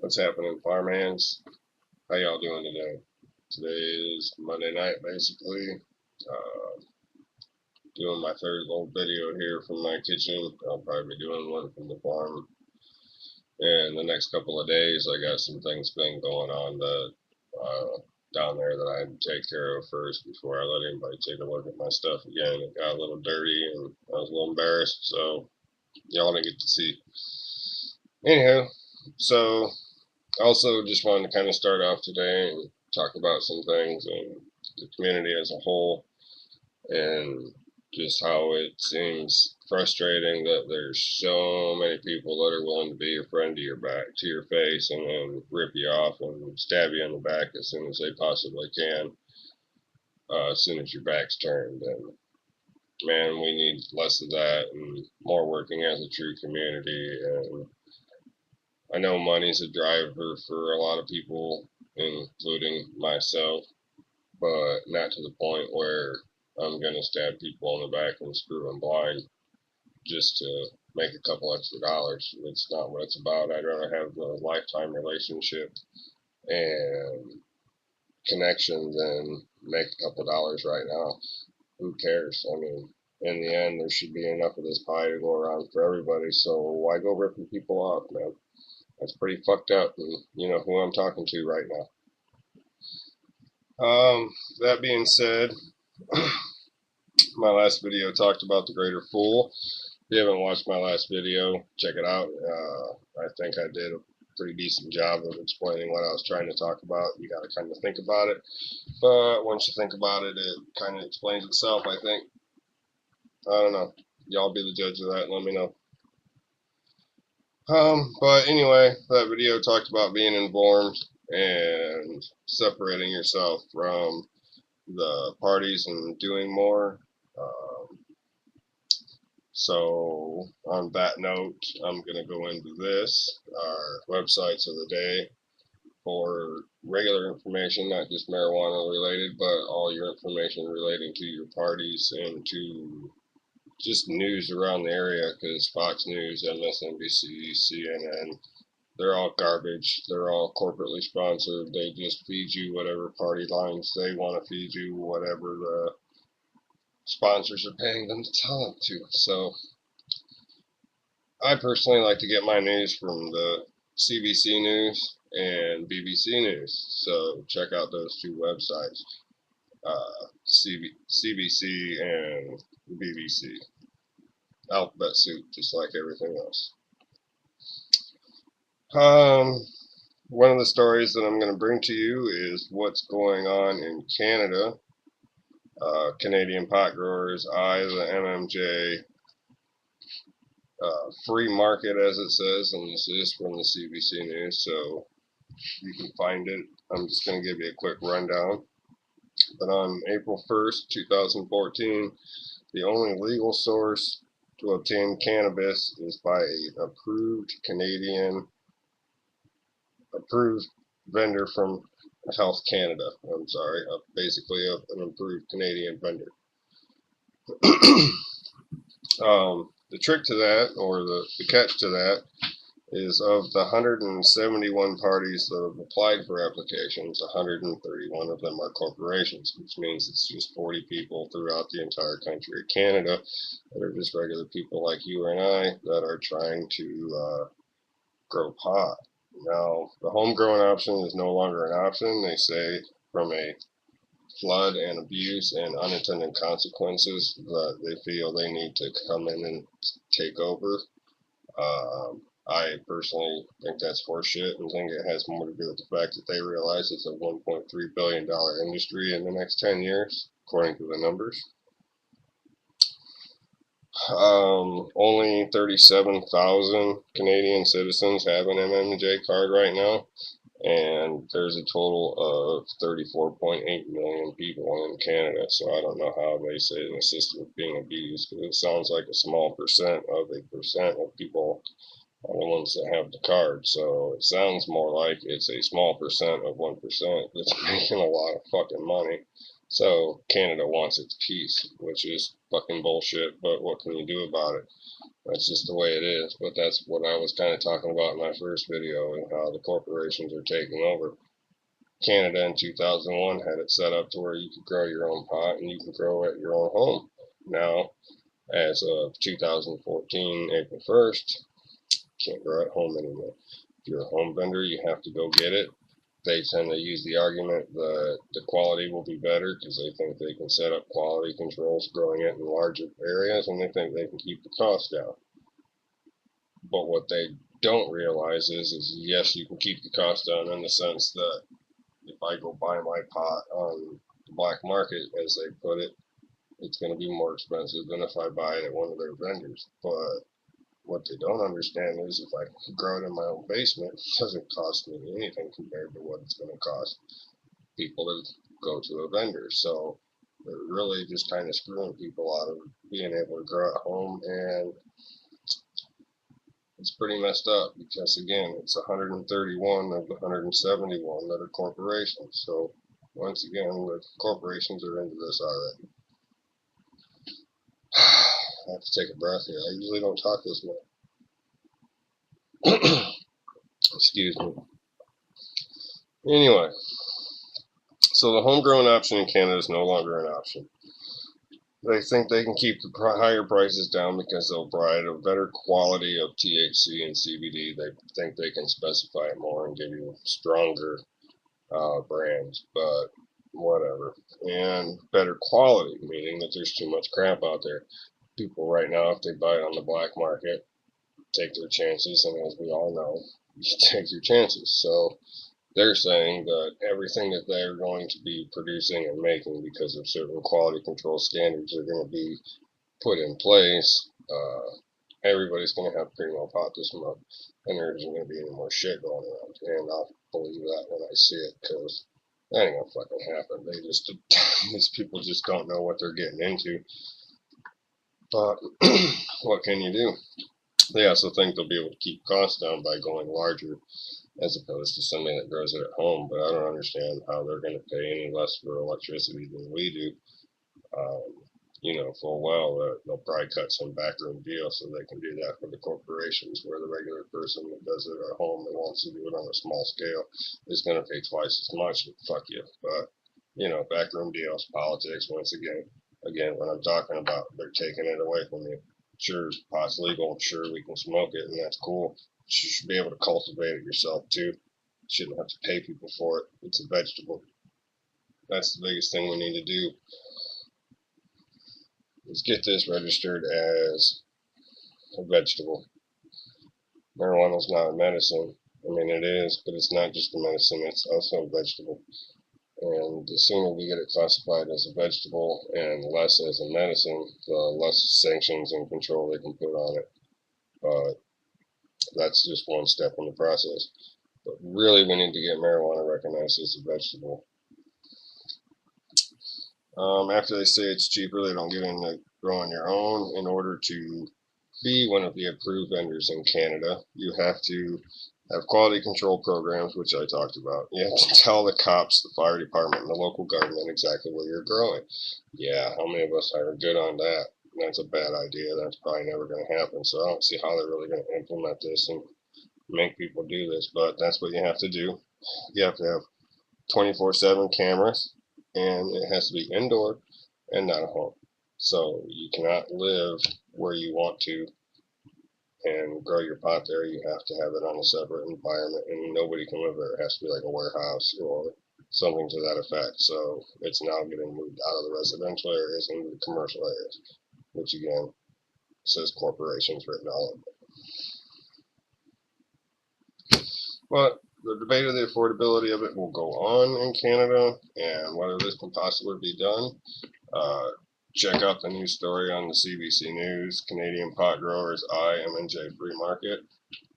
What's happening, farmhands? How y'all doing today? Today is Monday night, basically. Uh, Doing my third little video here from my kitchen. I'll probably be doing one from the farm. And the next couple of days, I got some things been going on that down there that I had to take care of first before I let anybody take a look at my stuff again. It got a little dirty, and I was a little embarrassed. So y'all didn't get to see. Anyhow, so also just wanted to kind of start off today and talk about some things and the community as a whole, and just how it seems frustrating that there's so many people that are willing to be your friend to your back, to your face, and then rip you off and stab you in the back as soon as they possibly can, as soon as your back's turned. And man, we need less of that and more working as a true community. And I know money's a driver for a lot of people, including myself, but not to the point where I'm going to stab people in the back and screw them blind just to make a couple extra dollars. It's not what it's about. I'd rather have the lifetime relationship and connection than make a couple dollars right now. Who cares? I mean, in the end, there should be enough of this pie to go around for everybody, so why go ripping people off, man? That's pretty fucked up, and you know who I'm talking to right now. That being said, my last video talked about the greater fool. If you haven't watched my last video, check it out. I think I did a pretty decent job of explaining what I was trying to talk about. You got to kind of think about it, but once you think about it, it kind of explains itself, I think. I don't know. Y'all be the judge of that and let me know. But anyway, that video talked about being informed and separating yourself from the parties and doing more. Um, so on that note, I'm going to go into this, our websites of the day for regular information, not just marijuana related, but all your information relating to your parties and to just news around the area, because Fox News, MSNBC, CNN, they're all garbage. They're all corporately sponsored. They just feed you whatever party lines they want to feed you, whatever the sponsors are paying them to tell them to. So I personally like to get my news from the CBC News and BBC News. So check out those two websites, CBC and BBC. Alphabet soup, just like everything else. Um, One of the stories that I'm going to bring to you is what's going on in Canada. Canadian pot growers eye the MMJ Free Market, as it says, and this is from the CBC News, so you can find it. I'm just going to give you a quick rundown. But on April 1st, 2014, the only legal source to obtain cannabis is by an approved vendor from Health Canada. I'm sorry, basically an approved Canadian vendor. The trick to that, or the catch to that, is of the 171 parties that have applied for applications, 131 of them are corporations, which means it's just 40 people throughout the entire country of Canada that are just regular people like you and I that are trying to grow pot. Now, the homegrown option is no longer an option. They say from a flood and abuse and unintended consequences that they feel they need to come in and take over. I personally think that's horseshit and think it has more to do with the fact that they realize it's a $1.3 billion industry in the next 10 years, according to the numbers. Only 37,000 Canadian citizens have an MMJ card right now, and there's a total of 34.8 million people in Canada, so I don't know how they say the system is being abused, because it sounds like a small percent of people are the ones that have the card, so it sounds more like it's a small percent of 1% that's making a lot of fucking money. So Canada wants its piece, which is fucking bullshit, but what can you do about it? That's just the way it is. But that's what I was kind of talking about in my first video, and how the corporations are taking over. Canada in 2001 had it set up to where you could grow your own pot and you can grow at your own home. Now, as of 2014, April 1st, can't grow at home anymore. If you're a home vendor, you have to go get it. They tend to use the argument that the quality will be better because they think they can set up quality controls growing it in larger areas, and they think they can keep the cost down. But what they don't realize is yes, you can keep the cost down in the sense that if I go buy my pot on the black market, as they put it, it's going to be more expensive than if I buy it at one of their vendors. But what they don't understand is if I grow it in my own basement, it doesn't cost me anything compared to what it's going to cost people to go to a vendor. So they're really just kind of screwing people out of being able to grow at home, and it's pretty messed up because again, it's 131 of the 171 that are corporations. So once again, the corporations are into this already. I have to take a breath here. I usually don't talk this much. Excuse me. Anyway, so the homegrown option in Canada is no longer an option. They think they can keep the higher prices down because they'll provide a better quality of THC and CBD. They think they can specify it more and give you stronger brands, but whatever. And better quality, meaning that there's too much crap out there. People right now, if they buy it on the black market, take their chances, and as we all know, you take your chances. So they're saying that everything that they're going to be producing and making because of certain quality control standards are going to be put in place. Everybody's going to have primo pot this month, and there isn't going to be any more shit going around. And I'll believe that when I see it, because that ain't gonna fucking happen. They just these people just don't know what they're getting into. But what can you do? They also think they'll be able to keep costs down by going larger as opposed to somebody that grows it at home. But I don't understand how they're going to pay any less for electricity than we do. You know full well that they'll probably cut some backroom deal so they can do that for the corporations, where the regular person that does it at home that wants to do it on a small scale is going to pay twice as much. Fuck you. But, backroom deals, politics, once again. Again, what I'm talking about, they're taking it away from you. Sure, pot's legal. Sure, we can smoke it, and that's cool. But you should be able to cultivate it yourself, too. You shouldn't have to pay people for it. It's a vegetable. That's the biggest thing we need to do. Let's get this registered as a vegetable. Marijuana is not a medicine. I mean, it is, but it's not just a medicine, it's also a vegetable. And the sooner we get it classified as a vegetable and less as a medicine, the less sanctions and control they can put on it. But that's just one step in the process. But really, we need to get marijuana recognized as a vegetable. After they say it's cheaper, they don't get into growing your own. In order to be one of the approved vendors in Canada, you have to have quality control programs, which I talked about. You have to tell the cops, the fire department, and the local government exactly what you're growing. Yeah, how many of us are good on that? That's a bad idea. That's probably never going to happen. So I don't see how they're really going to implement this and make people do this. But that's what you have to do. You have to have 24/7 cameras, and it has to be indoor and not at home. So you cannot live where you want to and grow your pot there. You have to have it on a separate environment, and nobody can live there. It has to be like a warehouse or something to that effect. So it's now getting moved out of the residential areas into the commercial areas, which again says corporations written all over it. But the debate of the affordability of it will go on in Canada, and whether this can possibly be done. Check out the news story on the CBC News, Canadian Pot Growers Eye MMJ Free Market.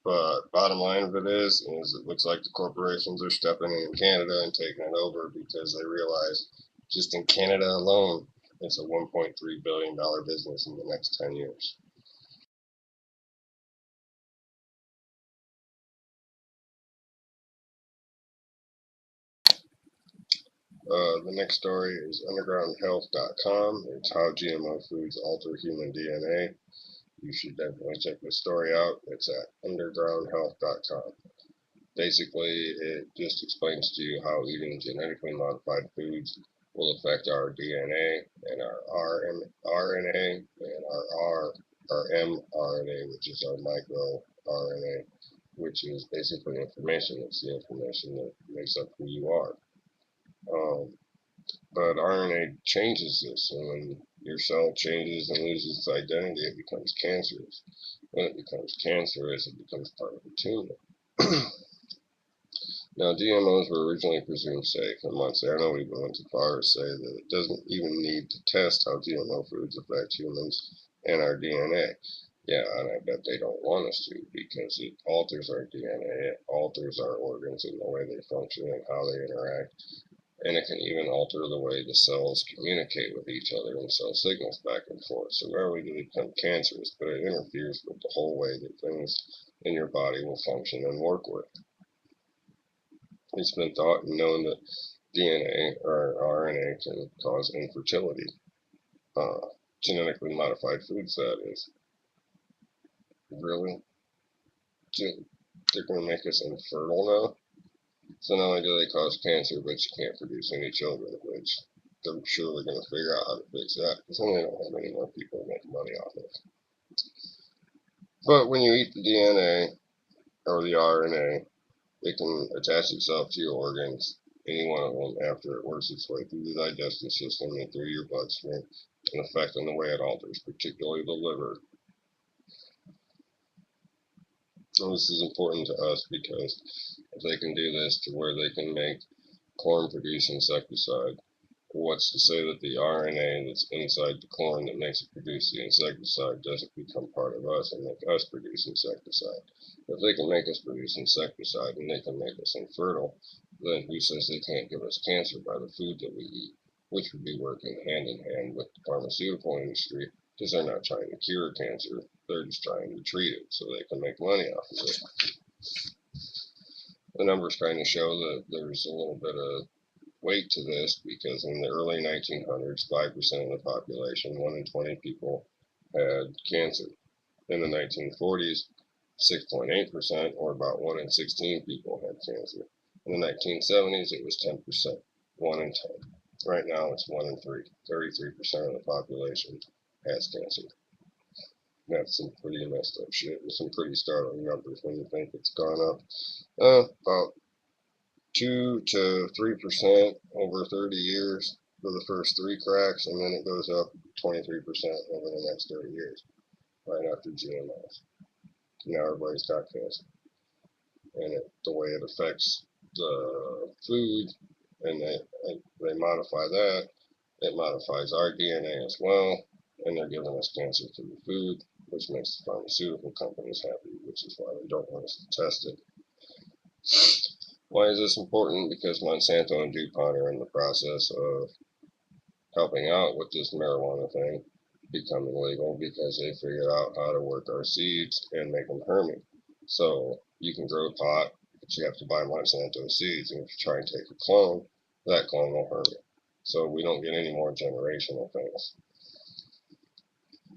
But bottom line of it is it looks like the corporations are stepping in Canada and taking it over because they realize just in Canada alone, it's a $1.3 billion business in the next 10 years. The next story is undergroundhealth.com. It's how GMO foods alter human DNA. you should definitely check this story out. It's at undergroundhealth.com. Basically, it just explains to you how eating genetically modified foods will affect our DNA and our RNA and our mRNA, which is our microRNA, which is basically information. It's the information that makes up who you are. But RNA changes this, and when your cell changes and loses its identity, it becomes cancerous. When it becomes cancerous, it becomes part of a tumor. Now, GMOs were originally presumed safe, and Monsanto even went too far to say that it doesn't even need to test how GMO foods affect humans and our DNA. Yeah, and I bet they don't want us to, because it alters our DNA, it alters our organs and the way they function and how they interact, and it can even alter the way the cells communicate with each other and send signals back and forth. So not only do they become cancerous, but it interferes with the whole way that things in your body will function and work with. It's been thought and known that DNA or RNA can cause infertility. Genetically modified foods, that is. Really? They're going to make us infertile now? So not only do they cause cancer, but you can't produce any children, which they're surely going to figure out how to fix that, because then they don't have any more people to make money off of. But when you eat the DNA or the RNA, it can attach itself to your organs, any one of them, after it works its way through the digestive system and through your bloodstream, and affecting the way it alters, particularly the liver. And this is important to us because if they can do this to where they can make corn produce insecticide, what's to say that the RNA that's inside the corn that makes it produce the insecticide doesn't become part of us and make us produce insecticide? If they can make us produce insecticide and they can make us infertile, then who says they can't give us cancer by the food that we eat, which would be working hand in hand with the pharmaceutical industry, because they're not trying to cure cancer, they're just trying to treat it so they can make money off of it. The numbers kind of show that there's a little bit of weight to this, because in the early 1900s, 5% of the population, 1 in 20 people, had cancer. In the 1940s, 6.8%, or about 1 in 16 people, had cancer. In the 1970s, it was 10%, 1 in 10. Right now, it's 1 in 3. 33% of the population has cancer. That's some pretty messed up shit, with some pretty startling numbers when you think it's gone up about 2 to 3% over 30 years for the first 3 cracks, and then it goes up 23% over the next 30 years, right after GMOs. Now everybody's got cancer, and the way it affects the food, and they modify that, it modifies our DNA as well, and they're giving us cancer through the food, which makes the pharmaceutical companies happy, which is why they don't want us to test it. Why is this important? Because Monsanto and DuPont are in the process of helping out with this marijuana thing becoming legal, because they figured out how to work our seeds and make them hermy. So you can grow pot, but you have to buy Monsanto seeds, and if you try and take a clone, that clone will hermy. So we don't get any more generational things.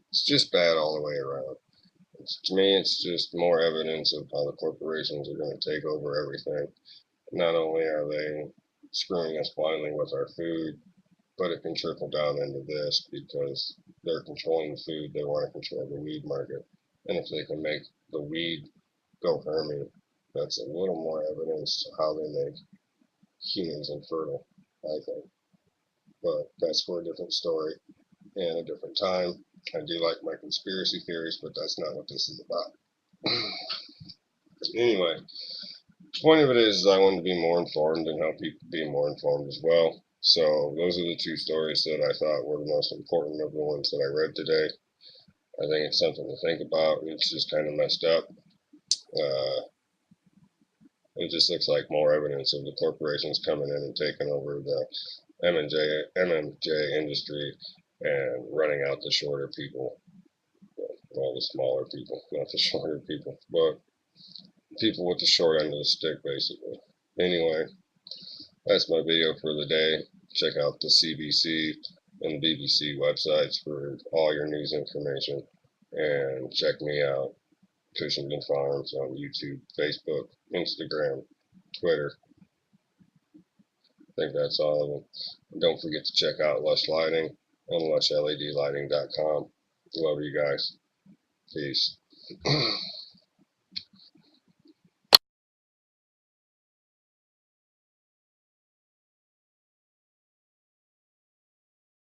It's just bad all the way around. To me, it's just more evidence of how the corporations are going to take over everything. Not only are they screwing us blindly with our food, but it can trickle down into this, because they're controlling the food, they want to control the weed market. And if they can make the weed go hermy, that's a little more evidence to how they make humans infertile, I think. But that's for a different story and a different time. I do like my conspiracy theories, but that's not what this is about. Anyway, the point of it is I want to be more informed and help people be more informed as well. So those are the 2 stories that I thought were the most important of the ones that I read today. I think it's something to think about. It's just kind of messed up. It just looks like more evidence of the corporations coming in and taking over the MMJ industry and running out the shorter people. Well, the smaller people, not the shorter people, but people with the short end of the stick, basically. Anyway, that's my video for the day. Check out the CBC and the BBC websites for all your news information. And check me out, Kushington Farms, on YouTube, Facebook, Instagram, Twitter. I think that's all of them. Don't forget to check out Lush Lighting and LushLEDlighting.com. Love you guys. Peace.